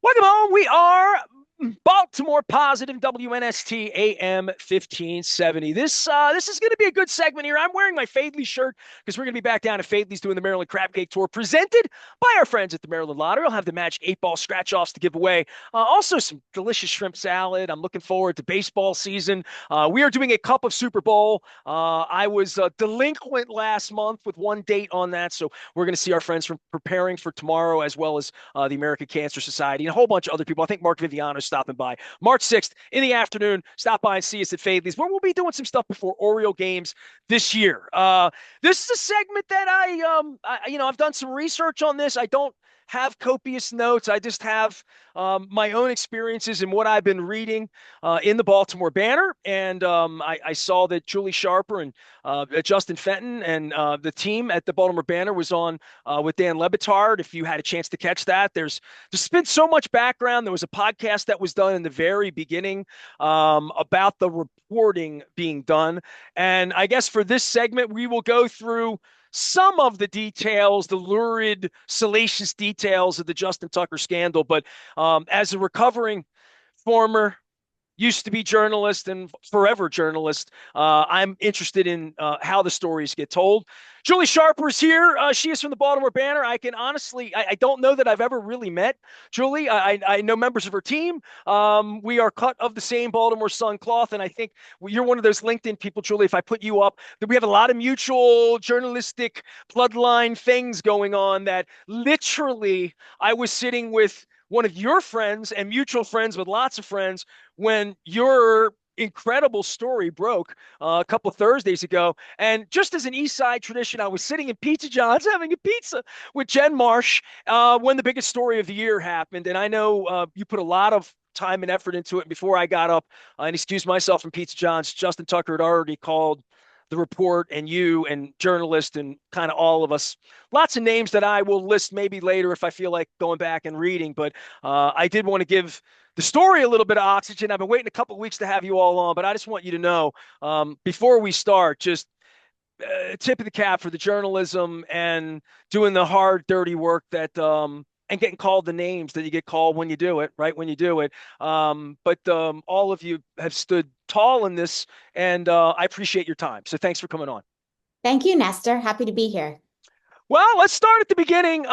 Welcome home. We are Baltimore positive WNST AM 1570. This is going to be a good segment here. I'm wearing my Fadley shirt because we're going to be back down at Fadley's doing the Maryland Crab Cake Tour presented by our friends at the Maryland Lottery. I'll have the Magic 8-ball scratch-offs to give away. Also some delicious shrimp salad. I'm looking forward to baseball season. We are doing a cup of Super Bowl. I was delinquent last month with one date on that, so we're going to see our friends from preparing for tomorrow, as well as the American Cancer Society and a whole bunch of other people. I think Mark Viviano's stopping by March 6th in the afternoon. Stop by and see us at Fadley's, where we'll be doing some stuff before Oriole games this year. This is a segment that I've done some research on this. I don't have copious notes. I just have my own experiences and what I've been reading in the Baltimore Banner. And I saw that Julie Scharper and Justin Fenton and the team at the Baltimore Banner was on with Dan Le Batard. If you had a chance to catch that, there's been so much background. There was a podcast that was done in the very beginning about the reporting being done. And I guess for this segment, we will go through some of the details, the lurid, salacious details of the Justin Tucker scandal. But as a recovering former used to be journalist and forever journalist, I'm interested in how the stories get told. Julie Sharper is here. She is from the Baltimore Banner. I can honestly, I don't know that I've ever really met Julie. I know members of her team. We are cut of the same Baltimore Sun cloth, and I think you're one of those LinkedIn people, Julie. If I put you up, that we have a lot of mutual journalistic bloodline things going on. That literally, I was sitting with one of your friends and mutual friends with lots of friends when your incredible story broke a couple of Thursdays ago. And just as an East Side tradition, I was sitting in Pizza John's having a pizza with Jen Marsh when the biggest story of the year happened. And I know you put a lot of time and effort into it. Before I got up and excused myself from Pizza John's, Justin Tucker had already called the report and you and journalists and kind of all of us. Lots of names that I will list maybe later if I feel like going back and reading. But I did want to give the story a little bit of oxygen. I've been waiting a couple of weeks to have you all on, but I just want you to know before we start, just tip of the cap for the journalism and doing the hard, dirty work that and getting called the names that you get called when you do it, right? When you do it. But all of you have stood tall in this, and I appreciate your time. So thanks for coming on. Thank you, Nestor. Happy to be here. Well, let's start at the beginning.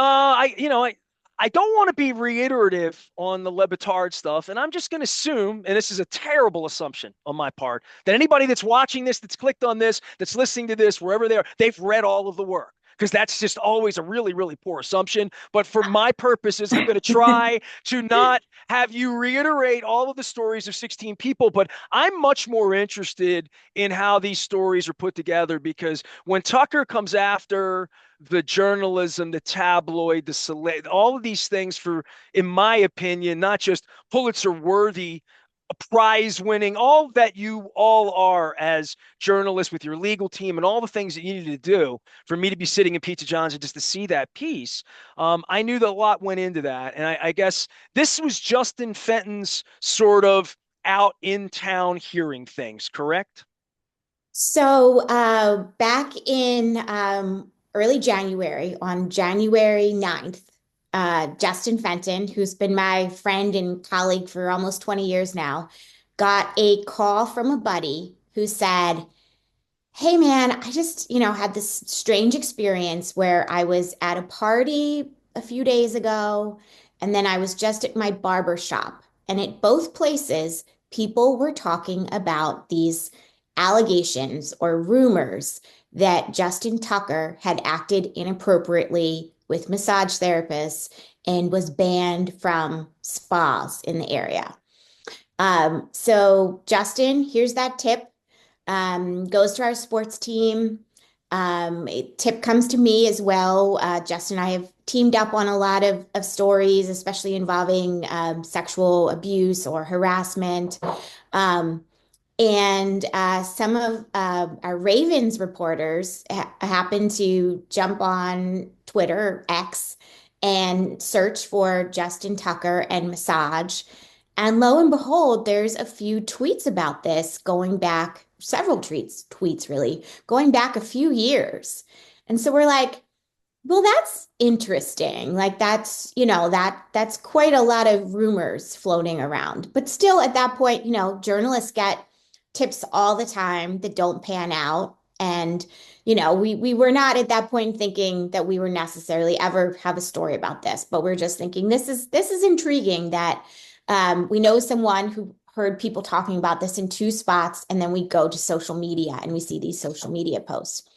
I don't want to be reiterative on the Le Batard stuff, and I'm just going to assume, and this is a terrible assumption on my part, that anybody that's watching this, that's clicked on this, that's listening to this, wherever they are, they've read all of the work. Because that's just always a really, really poor assumption. But for my purposes, I'm going to try to not have you reiterate all of the stories of 16 people. But I'm much more interested in how these stories are put together, because when Tucker comes after the journalism, the tabloid, all of these things for, in my opinion, not just Pulitzer worthy, prize winning, all that you all are as journalists with your legal team and all the things that you need to do, for me to be sitting in Pizza John's and just to see that piece. I knew that a lot went into that. And I guess this was Justin Fenton's sort of out in town hearing things, correct? Back in early January, on January 9th, Justin Fenton, who's been my friend and colleague for almost 20 years now, got a call from a buddy who said, "Hey man, I just, had this strange experience where I was at a party a few days ago, and then I was just at my barber shop. And at both places, people were talking about these allegations or rumors that Justin Tucker had acted inappropriately with massage therapists and was banned from spas in the area." So Justin, here's that tip. Goes to our sports team. A tip comes to me as well. Justin and I have teamed up on a lot of stories, especially involving sexual abuse or harassment. And some of our Ravens reporters happened to jump on Twitter, X, and search for Justin Tucker and massage. And lo and behold, there's a few tweets about this going back, several tweets really, going back a few years. And so we're like, Well, that's interesting. Like that's, that's quite a lot of rumors floating around. But still at that point, journalists get tips all the time that don't pan out. And, we were not at that point thinking that we were necessarily ever have a story about this, but we're just thinking this is intriguing that we know someone who heard people talking about this in two spots, and then we go to social media and we see these social media posts.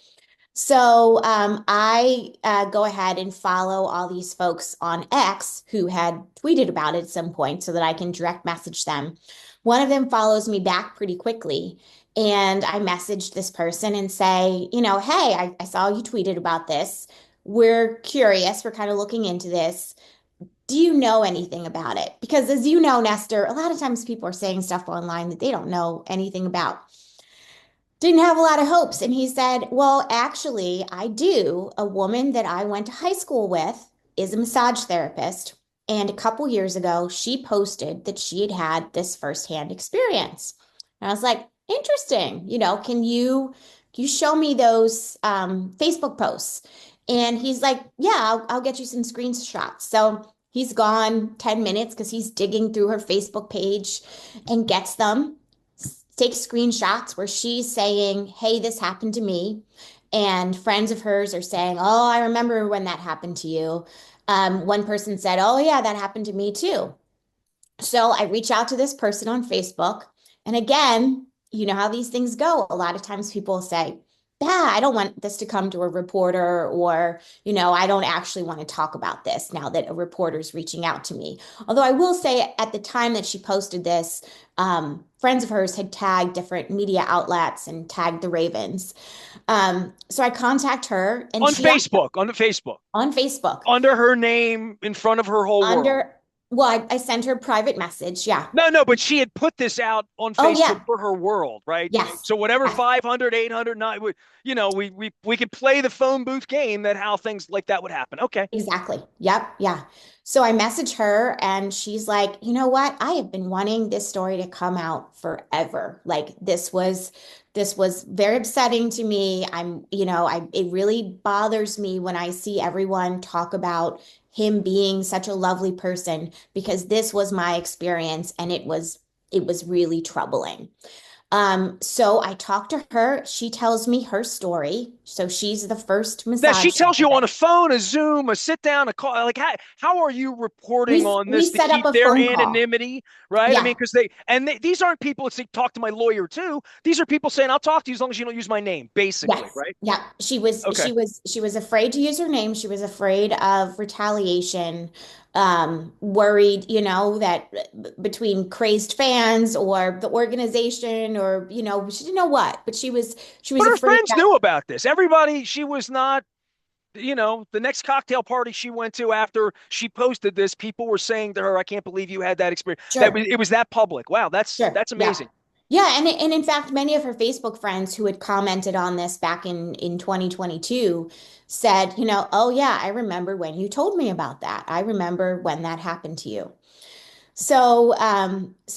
So I go ahead and follow all these folks on X who had tweeted about it at some point so that I can direct message them. One of them follows me back pretty quickly. And I messaged this person and say, hey, I saw you tweeted about this. We're curious. We're kind of looking into this. Do you know anything about it? Because as you know, Nestor, a lot of times people are saying stuff online that they don't know anything about. Didn't have a lot of hopes. And he said, well, actually, I do. A woman that I went to high school with is a massage therapist. And a couple years ago, she posted that she had had this firsthand experience. And I was like, interesting. Can you show me those Facebook posts? And he's like, yeah, I'll get you some screenshots. So he's gone 10 minutes because he's digging through her Facebook page and gets them, take screenshots where she's saying, hey, this happened to me. And friends of hers are saying, oh, I remember when that happened to you. One person said, oh, yeah, that happened to me too. So I reach out to this person on Facebook. And again, you know how these things go. A lot of times people say, yeah, I don't want this to come to a reporter, or, I don't actually want to talk about this now that a reporter's reaching out to me. Although I will say at the time that she posted this, friends of hers had tagged different media outlets and tagged the Ravens. So I contact her and On Facebook, on the Facebook, on Facebook under her name, in front of her whole world. under, well, I sent her a private message. Yeah. No, no, but she had put this out on Oh, Facebook yeah. for her world, right? Yes. So whatever Yes. 500, 800, 9, we could play the phone booth game that how things like that would happen. Okay. Exactly. Yep. Yeah. So I message her and she's like, you know what? I have been wanting this story to come out forever. Like this was very upsetting to me. It really bothers me when I see everyone talk about him being such a lovely person, because this was my experience and it was really troubling. So I talked to her. She tells me her story. So she's the first Now she massage tells you on therapist. a phone, a Zoom, a sit down, a call. Like how are you reporting on We this to set up keep a their phone call. anonymity, right? I mean, Yeah. because these aren't people that say talk to my lawyer too. These are people saying I'll talk to you as long as you don't use my name, basically, Yes. right? Yeah. She was Okay. she was she was afraid to use her name. She was afraid of retaliation, worried, that between crazed fans or the organization, or, she didn't know what, but she was But her afraid friends that. knew about this. Everybody, she was not, the next cocktail party she went to after she posted this, people were saying to her, I can't believe you had that experience. Sure. It was that public. Wow, Sure. that's Yeah. amazing. Yeah, and in fact, many of her Facebook friends who had commented on this back in 2022 said, oh yeah, I remember when you told me about that. I remember when that happened to you. So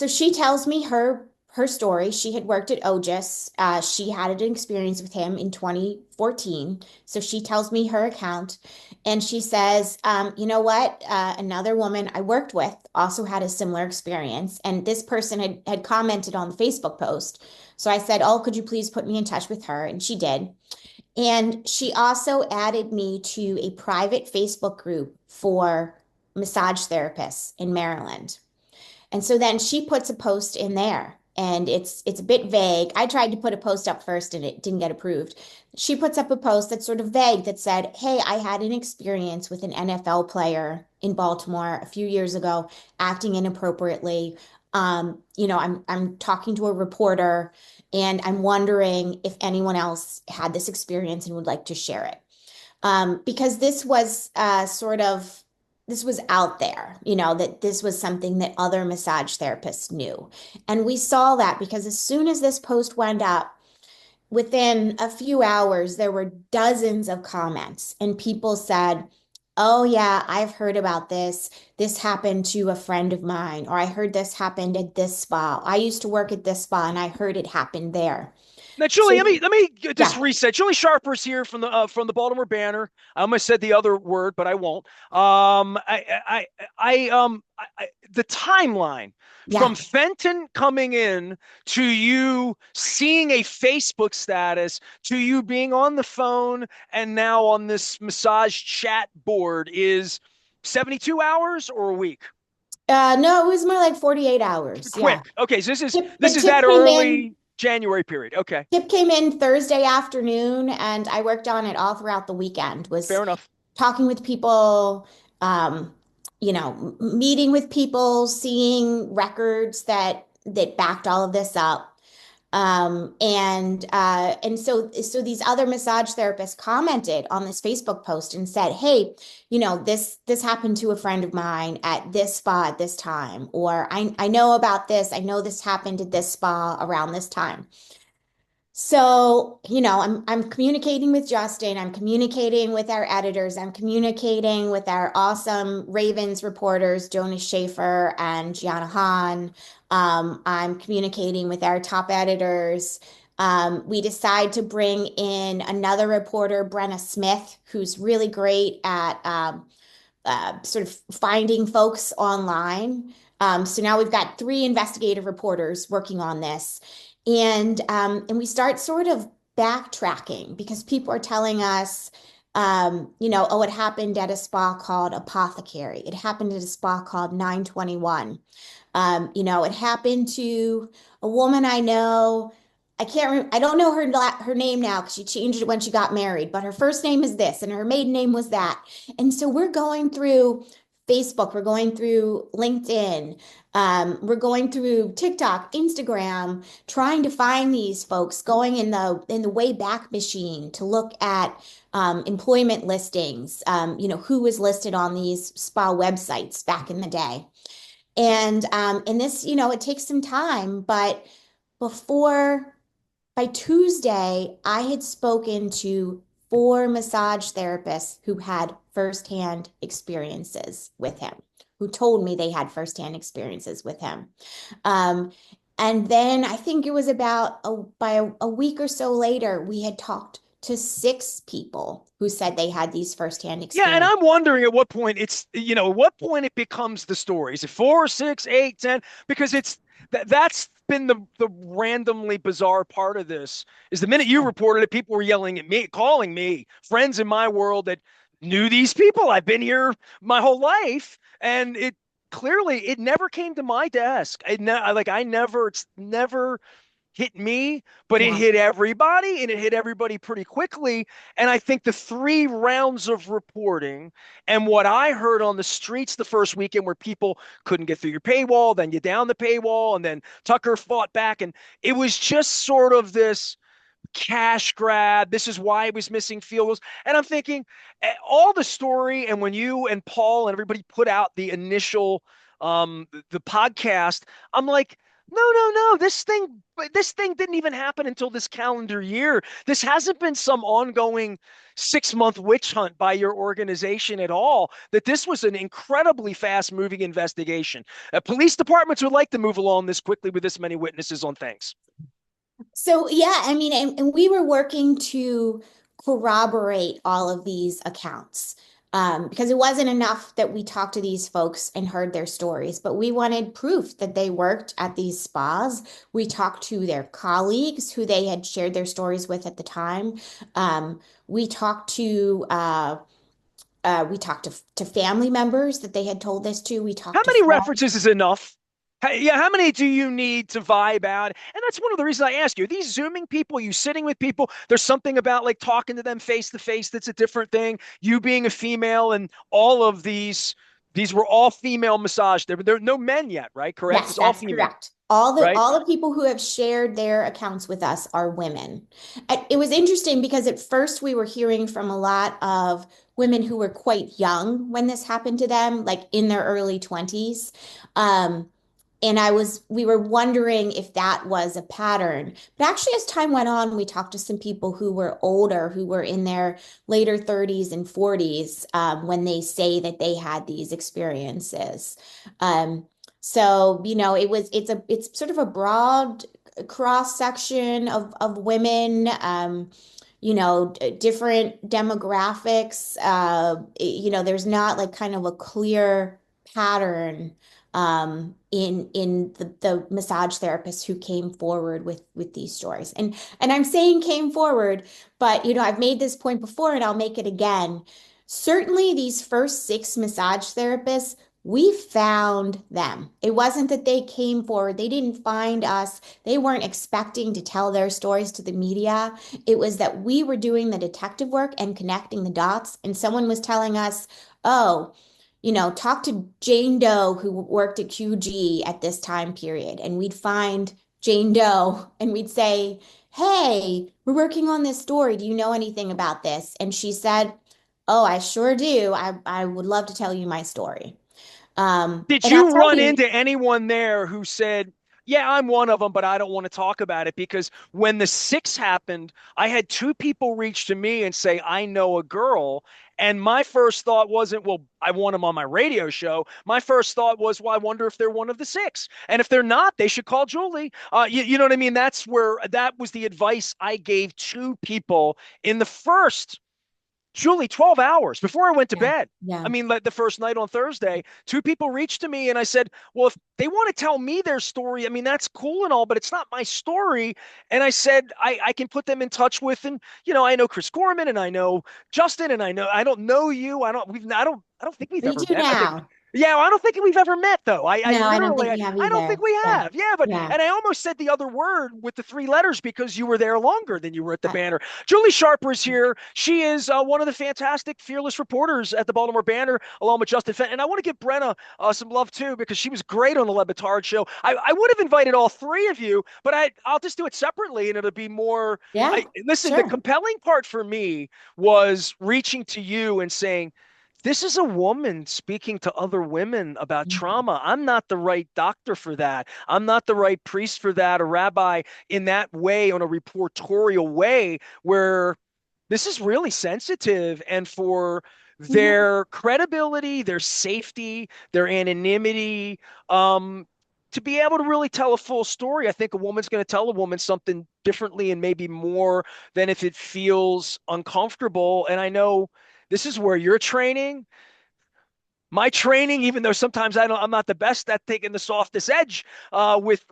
she tells me her story. She had worked at OGIS. She had an experience with him in 2014. So she tells me her account, and she says, you know what? Another woman I worked with also had a similar experience, and this person had commented on the Facebook post. So I said, oh, could you please put me in touch with her? And she did. And she also added me to a private Facebook group for massage therapists in Maryland. And so then she puts a post in there, and it's a bit vague. I tried to put a post up first and it didn't get approved. She puts up a post that's sort of vague that said, "Hey, I had an experience with an NFL player in Baltimore a few years ago acting inappropriately. I'm talking to a reporter and I'm wondering if anyone else had this experience and would like to share it." Because this was out there, that this was something that other massage therapists knew. And we saw that because as soon as this post went up, within a few hours, there were dozens of comments, and people said, oh, yeah, I've heard about this. This happened to a friend of mine, or I heard this happened at this spa. I used to work at this spa and I heard it happened there. Now, Julie, So let me just yeah, reset. Julie Sharper's here from the Baltimore Banner. I almost said the other word, but I won't. The timeline from yeah. Fenton coming in to you seeing a Facebook status to you being on the phone and now on this massage chat board is 72 hours or a week? No, it was more like 48 hours. Yeah. Quick. Okay, so this But is that Tip came in. early January period. Okay, Tip came in Thursday afternoon, and I worked on it all throughout the weekend. Was fair enough. talking with people, um, meeting with people, seeing records that backed all of this up. And so these other massage therapists commented on this Facebook post and said, "Hey, this happened to a friend of mine at this spa at this time, or I know about this. I know this happened at this spa around this time." So, I'm communicating with Justin, I'm communicating with our editors, I'm communicating with our awesome Ravens reporters, Jonas Schaefer and Gianna Hahn. I'm communicating with our top editors. We decide to bring in another reporter, Brenna Smith, who's really great at sort of finding folks online. So now we've got three investigative reporters working on this, and we start sort of backtracking because people are telling us, oh, it happened at a spa called Apothecary. It happened at a spa called 921. It happened to a woman I know. I don't know her name now because she changed it when she got married, but her first name is this and her maiden name was that. And so we're going through Facebook, we're going through LinkedIn, we're going through TikTok, Instagram, trying to find these folks, going in the way back machine to look at employment listings, who was listed on these spa websites back in the day. And this, it takes some time, but before by Tuesday, I had spoken to four massage therapists who had firsthand experiences with him, who told me they had firsthand experiences with him. Um, and then I think it was by a week or so later, we had talked to six people who said they had these firsthand Yeah, and experiences. I'm wondering at what point at what point it becomes the story. Is it 4, 6, 8, 10? Because that's been the randomly bizarre part of this. Is the minute you reported it, people were yelling at me, calling me, friends in my world that knew these people. I've been here my whole life, and it never came to my desk. It's never hit me, but it Yeah. hit everybody and it hit everybody pretty quickly. And I think the 3 rounds of reporting and what I heard on the streets the first weekend where people couldn't get through your paywall, then you down the paywall, and then Tucker fought back. And it was just sort of this cash grab. This is why he was missing field goals. And I'm thinking all the story. And when you and Paul and everybody put out the initial, the podcast, I'm like, no, no, no. This thing didn't even happen until this calendar year. This hasn't been some ongoing 6-month witch hunt by your organization at all. That this was an incredibly fast moving investigation. Police departments would like to move along this quickly with this many witnesses on things. So yeah, I mean, and we were working to corroborate all of these accounts, because it wasn't enough that we talked to these folks and heard their stories, but we wanted proof that they worked at these spas. We talked to their colleagues who they had shared their stories with at the time. We talked to we talked to family members that they had told this to. We How talked to many friends. references is enough? Yeah, how many do you need to vibe out? And that's one of the reasons I ask you. These Zooming people, you sitting with people, there's something about like talking to them face to face that's a different thing. You being a female and all of these were all female massage. There are no men yet, right? Correct? Yes, It's all that's female, correct. All the right? all the people who have shared their accounts with us are women. It was interesting because at first we were hearing from a lot of women who were quite young when this happened to them, like in their early 20s. Um, and we were wondering if that was a pattern. But actually, as time went on, we talked to some people who were older, who were in their later 30s and 40s, when they say that they had these experiences. Um, so, it's sort of a broad cross section of women, different demographics. There's not like kind of a clear pattern in the massage therapists who came forward with these stories. And I'm saying came forward, but I've made this point before and I'll make it again. Certainly these first six massage therapists, we found them. It wasn't that they came forward. They didn't find us. They weren't expecting to tell their stories to the media. It was that we were doing the detective work and connecting the dots, and someone was telling us, oh, talk to Jane Doe who worked at QG at this time period. And we'd find Jane Doe and we'd say, hey, we're working on this story. Do you know anything about this? And she said, oh, I sure do. I would love to tell you my story. Did And I'll you tell run you, into anyone there who said, yeah, I'm one of them, but I don't want to talk about it? Because when the six happened, I had two people reach to me and say, I know a girl. And my first thought wasn't, well, I want them on my radio show. My first thought was, well, I wonder if they're one of the six. And if they're not, they should call Julie. You know what I mean? That was the advice I gave two people in the first Julie, 12 hours before I went to yeah, bed. I yeah, mean, like the first night on Thursday, two people reached to me and I said, well, if they want to tell me their story, I mean, that's cool and all, but it's not my story. And I said, I can put them in touch with, and, I know Chris Gorman and I know Justin and I don't know you. I don't think we've we ever do met. I think, now. yeah, I don't think we've ever met though. I No, I don't literally, think we have I don't think either. we Yeah, have. Yeah. yeah. And I almost said the other word with the three letters because you were there longer than you were at the I- banner. Julie Scharper is here. She is one of the fantastic, fearless reporters at the Baltimore Banner, along with Justin Fenton. And I want to give Brenna some love too, because she was great on the Le Batard show. I would have invited all three of you, but I'll just do it separately, and it'll be more. yeah, Listen, the sure. compelling part for me was reaching to you and saying, this is a woman speaking to other women about Mhm. trauma. I'm not the right doctor for that. I'm not the right priest for that, a rabbi in that way, on a reportorial way, where this is really sensitive. And for Mhm. their credibility, their safety, their anonymity, um, to be able to really tell a full story, I think a woman's going to tell a woman something differently and maybe more than if it feels uncomfortable. And I know this is where you're training. My training, even though sometimes I'm not the best at taking the softest edge with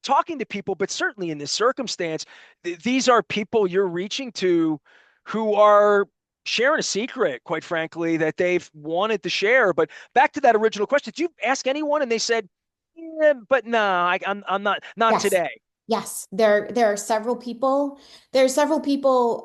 talking to people, but certainly in this circumstance, these are people you're reaching to who are sharing a secret, quite frankly, that they've wanted to share. But back to that original question, did you ask anyone and they said, yeah, but no, I'm not Yes, today. yes. There are several people. There are several people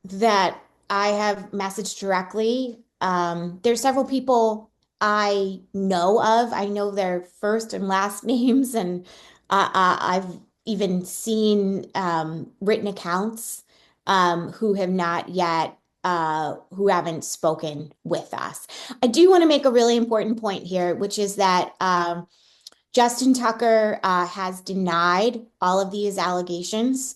that I have messaged directly. There's several people I know of. I know their first and last names, and I've even seen written accounts who have not yet, who haven't spoken with us. I do want to make a really important point here, which is that Justin Tucker has denied all of these allegations.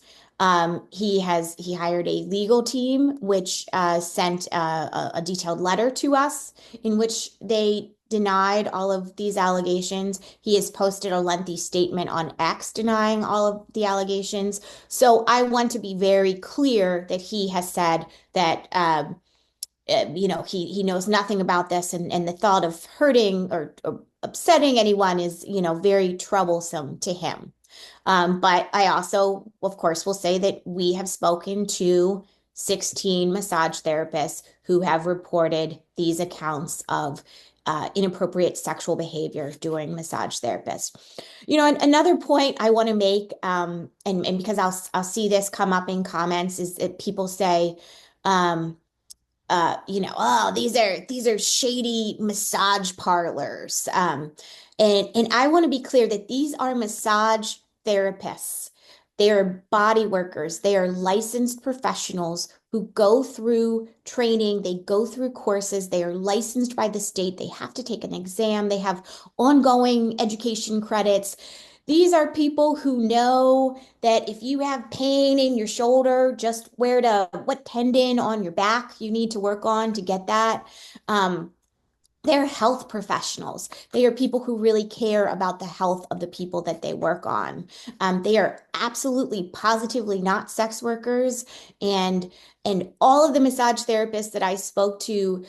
He hired a legal team which sent a detailed letter to us in which they denied all of these allegations. He has posted a lengthy statement on X denying all of the allegations. So I want to be very clear that he has said that he knows nothing about this, and the thought of hurting or upsetting anyone is, very troublesome to him. But I also, of course, will say that we have spoken to 16 massage therapists who have reported these accounts of inappropriate sexual behavior during massage therapists. And another point I want to make, and because I'll see this come up in comments, is that people say, oh, these are shady massage parlors. And I want to be clear that these are massage therapists. They are body workers. They are licensed professionals who go through training. They go through courses. They are licensed by the state. They have to take an exam. They have ongoing education credits. These are people who know that if you have pain in your shoulder, just what tendon on your back you need to work on to get that. Um, they're health professionals. They are people who really care about the health of the people that they work on. They are absolutely positively not sex workers. And all of the massage therapists that I spoke to,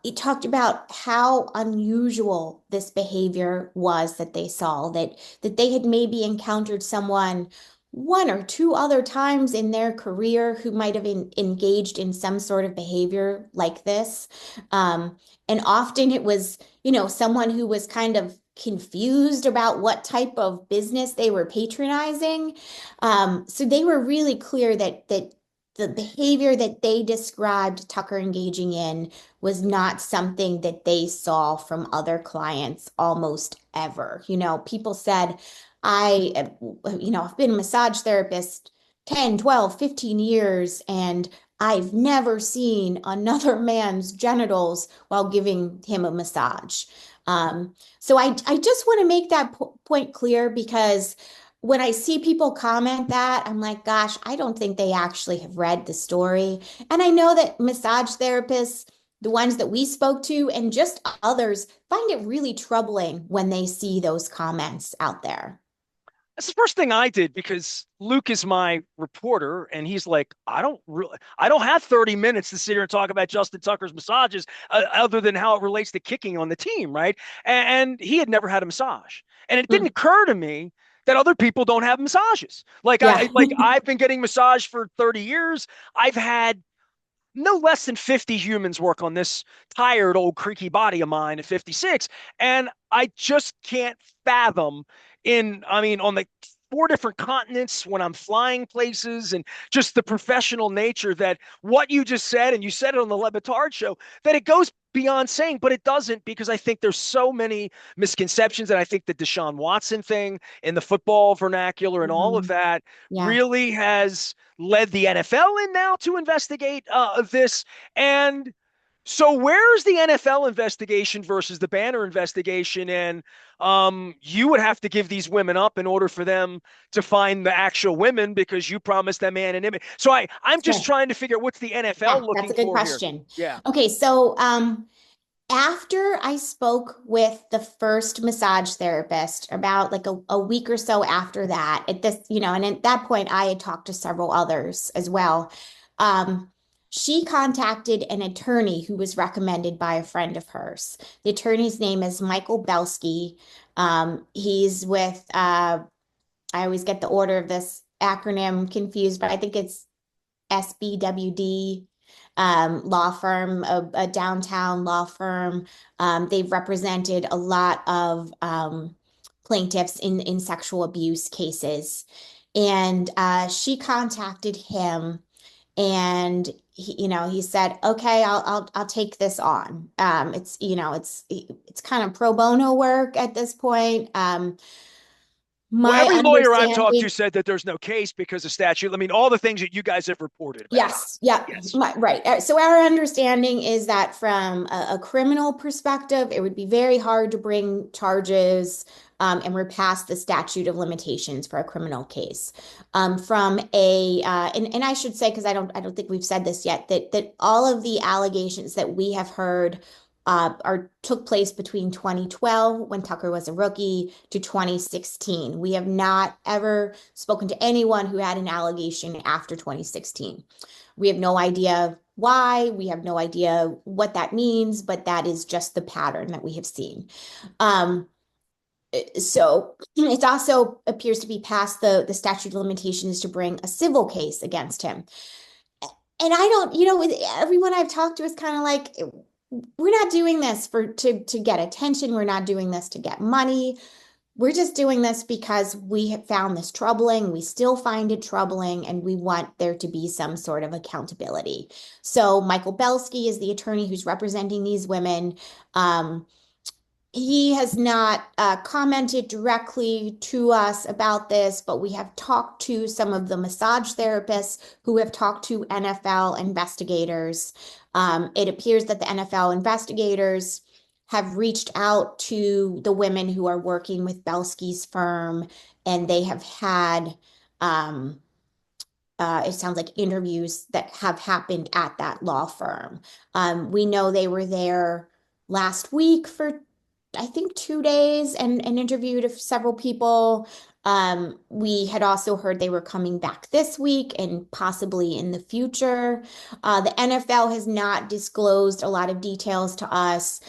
it talked about how unusual this behavior was that they saw, that they had maybe encountered someone one or two other times in their career who might have engaged in some sort of behavior like this. And often it was, someone who was kind of confused about what type of business they were patronizing. So they were really clear that the behavior that they described Tucker engaging in was not something that they saw from other clients almost ever. People said, I've been a massage therapist 10, 12, 15 years, and I've never seen another man's genitals while giving him a massage. So I just want to make that point clear because when I see people comment that, I'm like, gosh, I don't think they actually have read the story. And I know that massage therapists, the ones that we spoke to, and just others, find it really troubling when they see those comments out there. That's the first thing I did because Luke is my reporter, and he's like, I don't have 30 minutes to sit here and talk about Justin Tucker's massages, other than how it relates to kicking on the team, right? And he had never had a massage, and it didn't Mm, occur to me that other people don't have massages. yeah. Like I've been getting massage for 30 years. I've had no less than 50 humans work on this tired old creaky body of mine at 56. And I just can't fathom on the four different continents when I'm flying places and just the professional nature that what you just said, and you said it on the Le Batard show, that it goes beyond saying, but it doesn't because I think there's so many misconceptions. And I think the Deshaun Watson thing in the football vernacular and all of Mhm. that Yeah. really has led the NFL in now to investigate this. And so, where's the NFL investigation versus the Banner investigation? And you would have to give these women up in order for them to find the actual women because you promised them anonymity. So, I'm just Sure. trying to figure out what's the Yeah, NFL that's looking a good for here. question. Yeah. Okay, so after I spoke with the first massage therapist, about like a week or so after that, at this, and at that point I had talked to several others as well. Um, she contacted an attorney who was recommended by a friend of hers. The attorney's name is Michael Belsky. He's with I always get the order of this acronym confused, but I think it's SBWD law firm, a downtown law firm. They've represented a lot of plaintiffs in sexual abuse cases. And she contacted him, and he said, "Okay, I'll take this on." It's kind of pro bono work at this point. Well, My every lawyer I've talked to understanding. said that there's no case because of statute. I mean, all the things that you guys have reported about. Yes, yeah, Yes. right. So our understanding is that from a criminal perspective, it would be very hard to bring charges and we're past the statute of limitations for a criminal case. From a and I should say, because I don't think we've said this yet, that all of the allegations that we have heard are took place between 2012 when Tucker was a rookie to 2016. We have not ever spoken to anyone who had an allegation after 2016. We have no idea why. We have no idea what that means, but that is just the pattern that we have seen. Um, so it also appears to be past the statute of limitations to bring a civil case against him. And I don't, with everyone I've talked to is kind of like, we're not doing this to get attention. We're not doing this to get money. We're just doing this because we have found this troubling. We still find it troubling, and we want there to be some sort of accountability. So Michael Belsky is the attorney who's representing these women. He has not commented directly to us about this, but we have talked to some of the massage therapists who have talked to NFL investigators. It appears that the NFL investigators have reached out to the women who are working with Belsky's firm, and they have had, it sounds like, interviews that have happened at that law firm. We know they were there last week for I think 2 days and interviewed several people. We had also heard they were coming back this week and possibly in the future. The NFL has not disclosed a lot of details to us.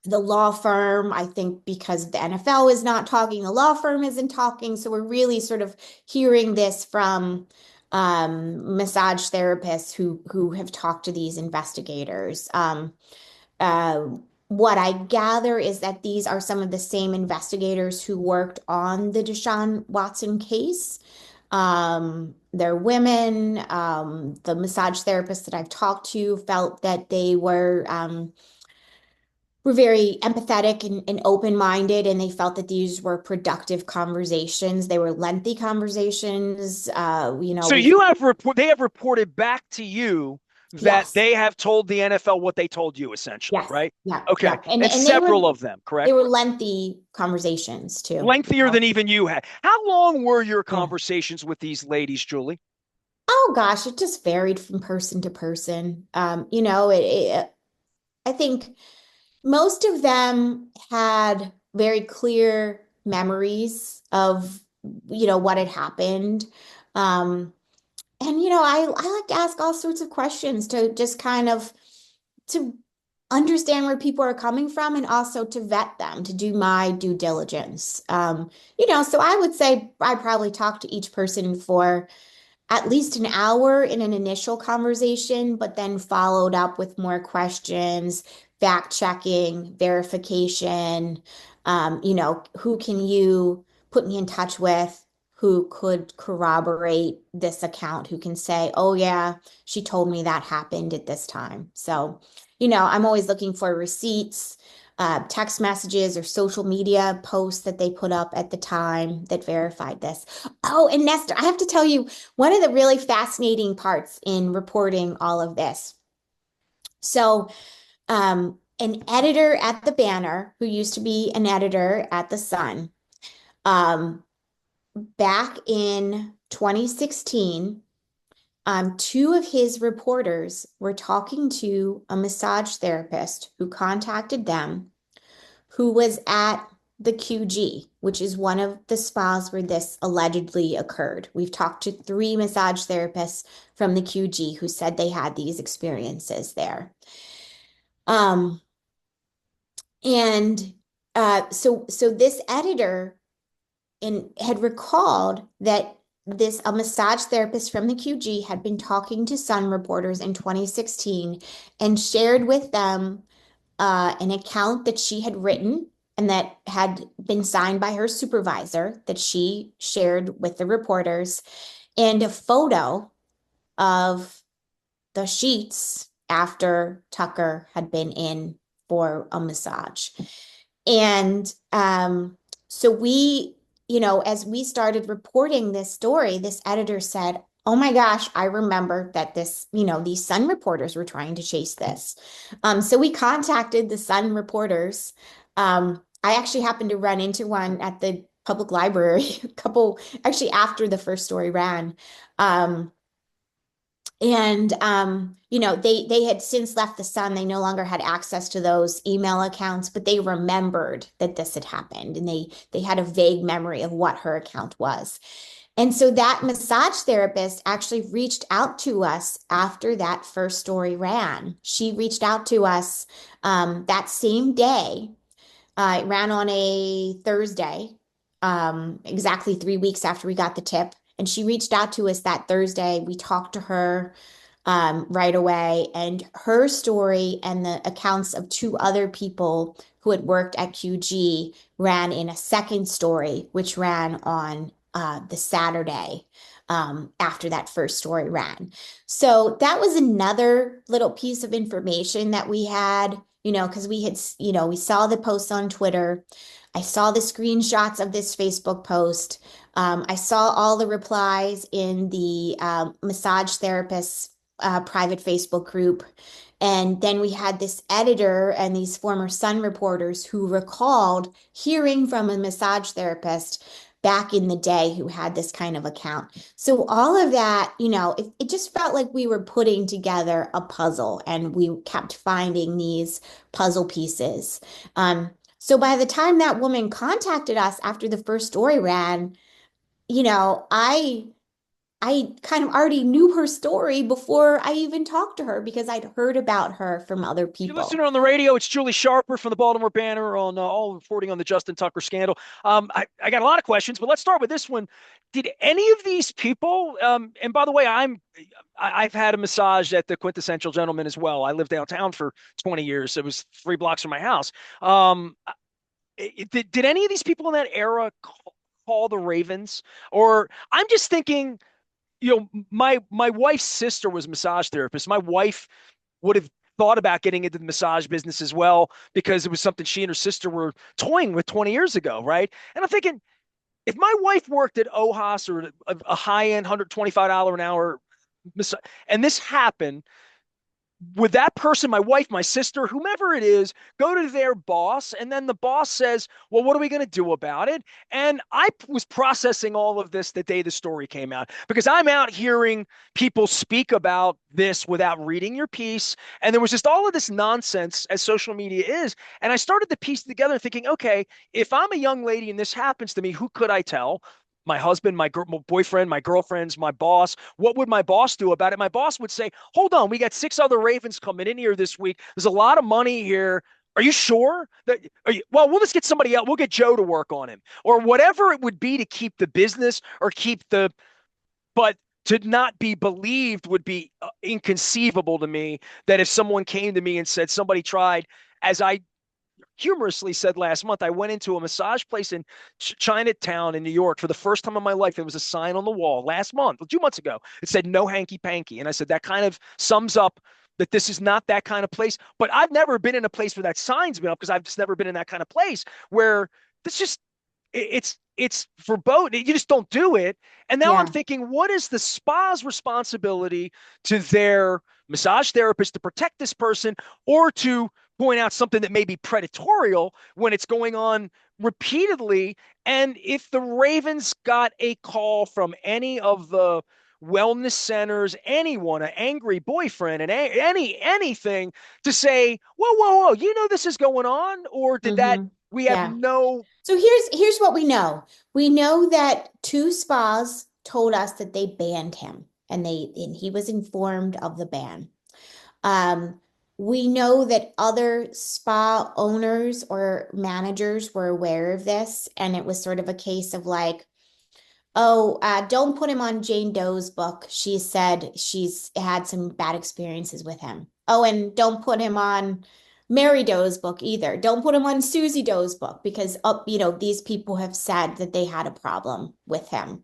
The law firm, I think because the NFL is not talking, the law firm isn't talking. So we're really sort of hearing this from massage therapists who have talked to these investigators. Uh, what I gather is that these are some of the same investigators who worked on the Deshaun Watson case. They're women. The massage therapists that I've talked to felt that they were very empathetic and open-minded, and they felt that these were productive conversations. They were lengthy conversations. So they have reported back to you that Yes, they have told the NFL what they told you, essentially, yes, right? yeah, Okay. yeah, and And and they were several of them, they correct? were lengthy conversations too. Lengthier than even you had. How long were your Yeah. conversations with these ladies, Julie? Oh gosh, it just varied from person to person. I think most of them had very clear memories of, what had happened. Um, and I like to ask all sorts of questions to just kind of to understand where people are coming from and also to vet them, to do my due diligence. So I would say I probably talked to each person for at least an hour in an initial conversation, but then followed up with more questions, fact checking, verification. Who can you put me in touch with who could corroborate this account, who can say, oh, yeah, she told me that happened at this time. So, I'm always looking for receipts. Text messages or social media posts that they put up at the time that verified this. Oh, and Nestor, I have to tell you, one of the really fascinating parts in reporting all of this. So, an editor at the Banner, who used to be an editor at the Sun, um, back in 2016, two of his reporters were talking to a massage therapist who contacted them who was at the QG, which is one of the spas where this allegedly occurred. We've talked to three massage therapists from the QG who said they had these experiences there. Um, and so this editor had recalled that this a massage therapist from the QG had been talking to Sun reporters in 2016 and shared with them an account that she had written and that had been signed by her supervisor that she shared with the reporters, and a photo of the sheets after Tucker had been in for a massage. And so as we started reporting this story, this editor said, oh my gosh, I remember that these Sun reporters were trying to chase this. So we contacted the Sun reporters. I actually happened to run into one at the public library actually after the first story ran. Um, they had since left the Sun. They no longer had access to those email accounts, but they remembered that this had happened, and they had a vague memory of what her account was. And so that massage therapist actually reached out to us after that first story ran. She reached out to us that same day. It ran on a Thursday, exactly 3 weeks after we got the tip. And she reached out to us that Thursday. We talked to her right away, and her story and the accounts of two other people who had worked at QG ran in a second story, which ran on the Saturday after that first story ran. So that was another little piece of information that we had, because we saw the posts on Twitter. I saw the screenshots of this Facebook post. I saw all the replies in the massage therapist's private Facebook group. And then we had this editor and these former Sun reporters who recalled hearing from a massage therapist back in the day who had this kind of account. So all of that, it just felt like we were putting together a puzzle and we kept finding these puzzle pieces. So by the time that woman contacted us after the first story ran, you know, I I kind of already knew her story before I even talked to her because I'd heard about her from other You listen people. on the radio. It's Julie Scharper from the Baltimore Banner on all reporting on the Justin Tucker scandal. I got a lot of questions, but let's start with this one. Did any of these people, and by the way, I've had a massage at the Quintessential Gentleman as well. I lived downtown for 20 years. It was 3 blocks from my house. Did any of these people in that era call the Ravens? Or I'm just thinking, my wife's sister was a massage therapist. My wife would have thought about getting into the massage business as well because it was something she and her sister were toying with 20 years ago, right? And I'm thinking, if my wife worked at OHAS or a high-end $125 an hour, and this happened, would that person, my wife, my sister, whomever it is, go to their boss, and then the boss says, well, what are we going to do about it? And I was processing all of this the day the story came out because I'm out hearing people speak about this without reading your piece. And there was just all of this nonsense, as social media is. And I started to piece together thinking, okay, if I'm a young lady and this happens to me, who could I tell? My husband, my boyfriend, my girlfriends, my boss. What would my boss do about it? My boss would say, hold on, we got 6 other Ravens coming in here this week. There's a lot of money here. Are you sure that, well, we'll just get somebody else. We'll get Joe to work on him or whatever it would be to keep the business or but to not be believed would be inconceivable to me that if someone came to me and said somebody tried, as I humorously said last month, I went into a massage place in Chinatown in New York for the first time in my life. There was a sign on the wall last month, 2 months ago. It said no hanky panky. And I said, that kind of sums up that this is not that kind of place. But I've never been in a place where that sign's been up because I've just never been in that kind of place where it's just, it's verboten. You just don't do it. And now I'm Yeah. thinking, what is the spa's responsibility to their massage therapist to protect this person or to point out something that may be predatorial when it's going on repeatedly? And if the Ravens got a call from any of the wellness centers, anyone, an angry boyfriend, and anything to say, whoa, whoa, whoa, this is going on, or did that Hmm. we have Yeah. no. So here's what we know. We know that two spas told us that they banned him and he was informed of the ban. Um, we know that other spa owners or managers were aware of this, and it was sort of a case of like, oh, don't put him on Jane Doe's book. She said she's had some bad experiences with him. Oh, and don't put him on Mary Doe's book either. Don't put him on Susie Doe's book because, these people have said that they had a problem with him.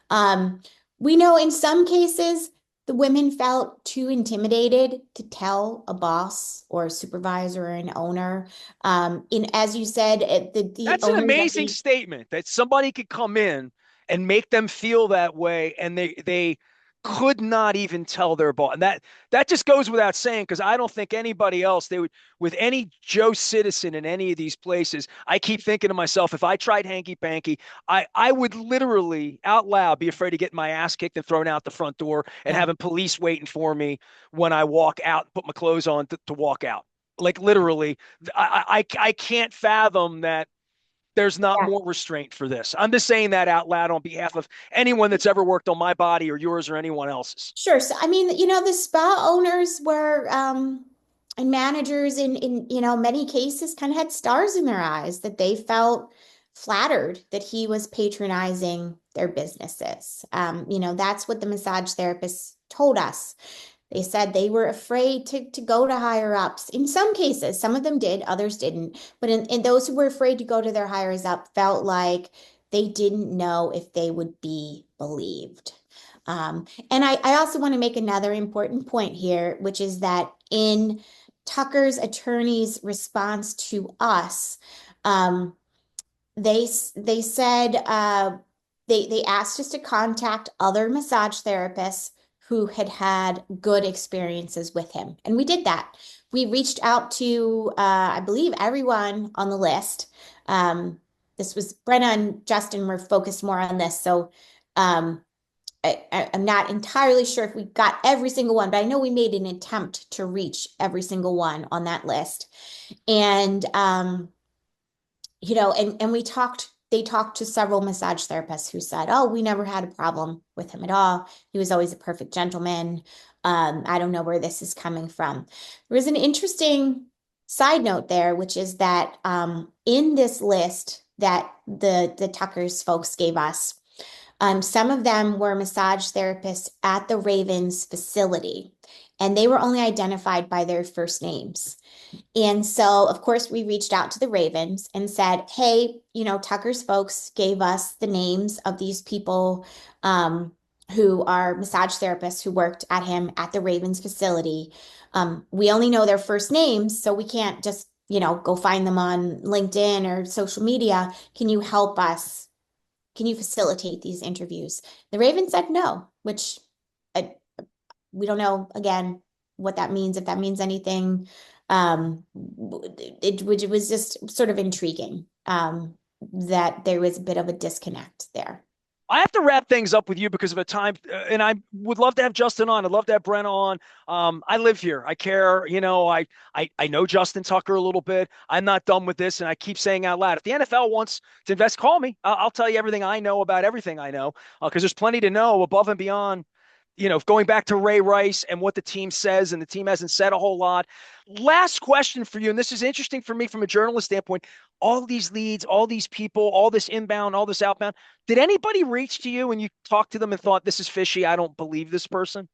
Um, we know in some cases the women felt too intimidated to tell a boss or a supervisor or an owner. As you said, the That's an owners of amazing the statement that somebody could come in and make them feel that way, and they could not even tell their boss. And that just goes without saying because I don't think anybody else they would with any Joe citizen in any of these places. I keep thinking to myself, if I tried hanky panky, I would literally out loud be afraid of getting my ass kicked and thrown out the front door and yeah. having police waiting for me when I walk out and put my clothes on to walk out. Like literally, I can't fathom that there's not Yeah. more restraint for this. I'm just saying that out loud on behalf of anyone that's ever worked on my body or yours or anyone else's. Sure. So, I mean, the spa owners were, and managers in many cases kind of had stars in their eyes that they felt flattered that he was patronizing their businesses. That's what the massage therapists told us. They said they were afraid to go to higher ups. In some cases, some of them did, others didn't. But in those who were afraid to go to their higher up felt like they didn't know if they would be believed. And I also want to make another important point here, which is that in Tucker's attorney's response to us, um, they said they asked us to contact other massage therapists who had had good experiences with him, and we did that. We reached out to I believe everyone on the list. Um, this was Brenna and Justin were focused more on this. So um, I'm not entirely sure if we got every single one, but I know we made an attempt to reach every single one on that list. And and they talked to several massage therapists who said, oh, we never had a problem with him at all. He was always a perfect gentleman. I don't know where this is coming from. There was an interesting side note there, which is that in this list that the Tucker's folks gave us, some of them were massage therapists at the Ravens facility, and they were only identified by their first names. And so, of course, we reached out to the Ravens and said, hey, Tucker's folks gave us the names of these people who are massage therapists who worked at him at the Ravens facility. We only know their first names, so we can't just, go find them on LinkedIn or social media. Can you help us? Can you facilitate these interviews? The Ravens said no, which uh, we don't know, again, what that means, if that means anything. It was just sort of intriguing that there was a bit of a disconnect there. I have to wrap things up with you because of a time, and I would love to have Justin on. I'd love to have Brenna on. I live here. I care. I know Justin Tucker a little bit. I'm not done with this, and I keep saying out loud, if the NFL wants to invest, call me. I'll tell you everything I know about everything I know, because there's plenty to know above and beyond. Going back to Ray Rice and what the team says, and the team hasn't said a whole lot. Last question for you, and this is interesting for me from a journalist standpoint. All these leads, all these people, all this inbound, all this outbound. Did anybody reach to you and you talked to them and thought, this is fishy? I don't believe this person?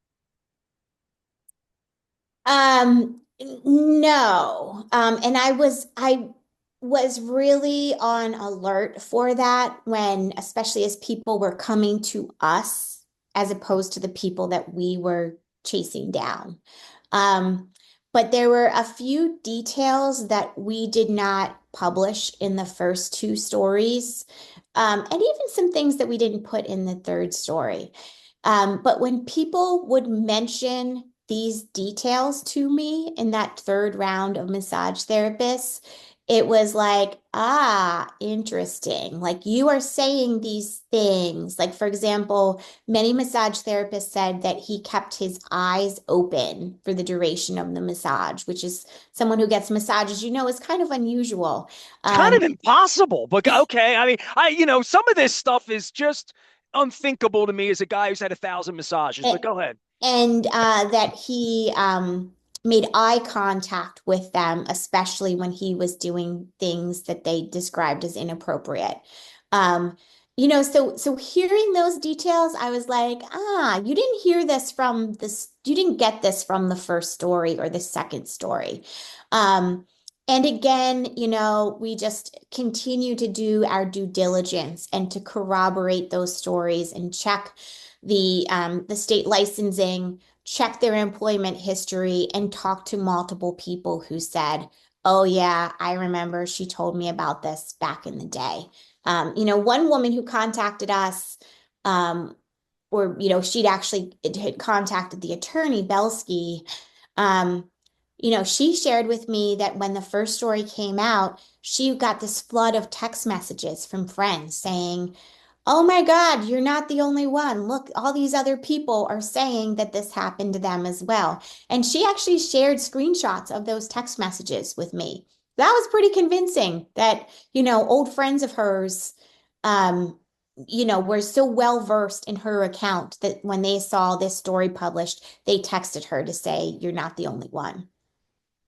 No. And I was really on alert for that when, especially as people were coming to us as opposed to the people that we were chasing down. Um, but there were a few details that we did not publish in the first two stories, and even some things that we didn't put in the third story. But when people would mention these details to me in that third round of massage therapists, it was like, interesting. Like you are saying these things. Like, for example, many massage therapists said that he kept his eyes open for the duration of the massage, which is someone who gets massages, is kind of unusual. It's kind of Um, impossible, but okay. I mean, some of this stuff is just unthinkable to me as a guy who's had 1,000 massages, but go ahead. and that he made eye contact with them, especially when he was doing things that they described as inappropriate. So hearing those details, I was like, you didn't hear this from this, you didn't get this from the first story or the second story. And again, we just continue to do our due diligence and to corroborate those stories and check the state licensing, check their employment history, and talk to multiple people who said, "Oh yeah, I remember she told me about this back in the day." One woman who contacted us, or she'd actually had contacted the attorney Belsky. Um, she shared with me that when the first story came out, she got this flood of text messages from friends saying, oh my God, you're not the only one. Look, all these other people are saying that this happened to them as well. And she actually shared screenshots of those text messages with me. That was pretty convincing that, old friends of hers, were so well versed in her account that when they saw this story published, they texted her to say, you're not the only one.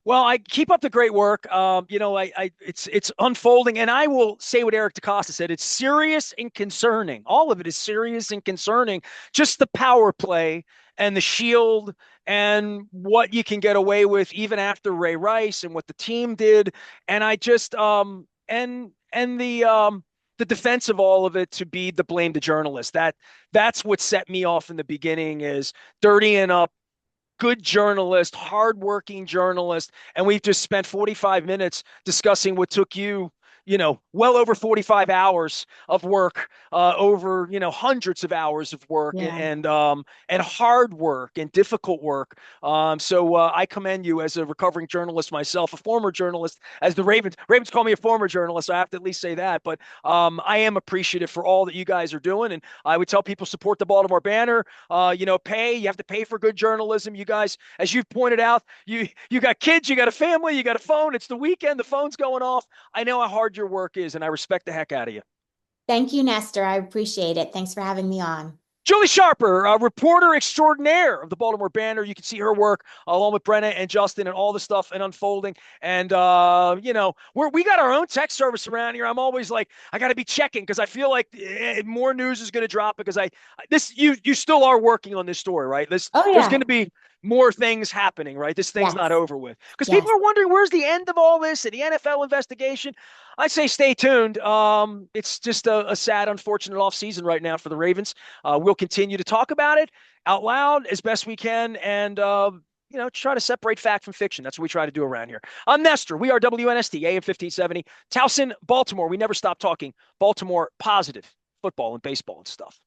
Well, I keep up the great work. It's unfolding, and I will say what Eric DaCosta said. It's serious and concerning. All of it is serious and concerning. Just the power play and the shield and what you can get away with even after Ray Rice and what the team did. And I just and the defense of all of it to be the blame to journalists. That's what set me off in the beginning is dirtying up good journalist, hardworking journalist, and we've just spent 45 minutes discussing what took you, well over 45 hours of work, over, hundreds of hours of work, and, Yeah. and hard work and difficult work. So I commend you as a recovering journalist myself, a former journalist, as the Ravens call me a former journalist. So I have to at least say that. But I am appreciative for all that you guys are doing. And I would tell people support the Baltimore Banner. You have to pay for good journalism. You guys, as you've pointed out, you got kids, you got a family, you got a phone. It's the weekend, the phone's going off. I know how hard your work is, and I respect the heck out of you. Thank you, Nestor. I appreciate it. Thanks for having me on. Julie Scharper, reporter extraordinaire of the Baltimore Banner. You can see her work along with Brenna and Justin and all the stuff and unfolding. And we got our own text service around here. I'm always like, I got to be checking because I feel like more news is going to drop because you still are working on this story, right? Oh, There's going yeah. to be more things happening, right? This thing's not Yes. over with because people Yes. are wondering where's the end of all this and the NFL investigation. I say stay tuned. It's just a sad, unfortunate offseason right now for the Ravens. We'll continue to talk about it out loud as best we can and, try to separate fact from fiction. That's what we try to do around here. I'm Nestor. We are WNST, AM 1570. Towson, Baltimore. We never stop talking Baltimore positive football and baseball and stuff.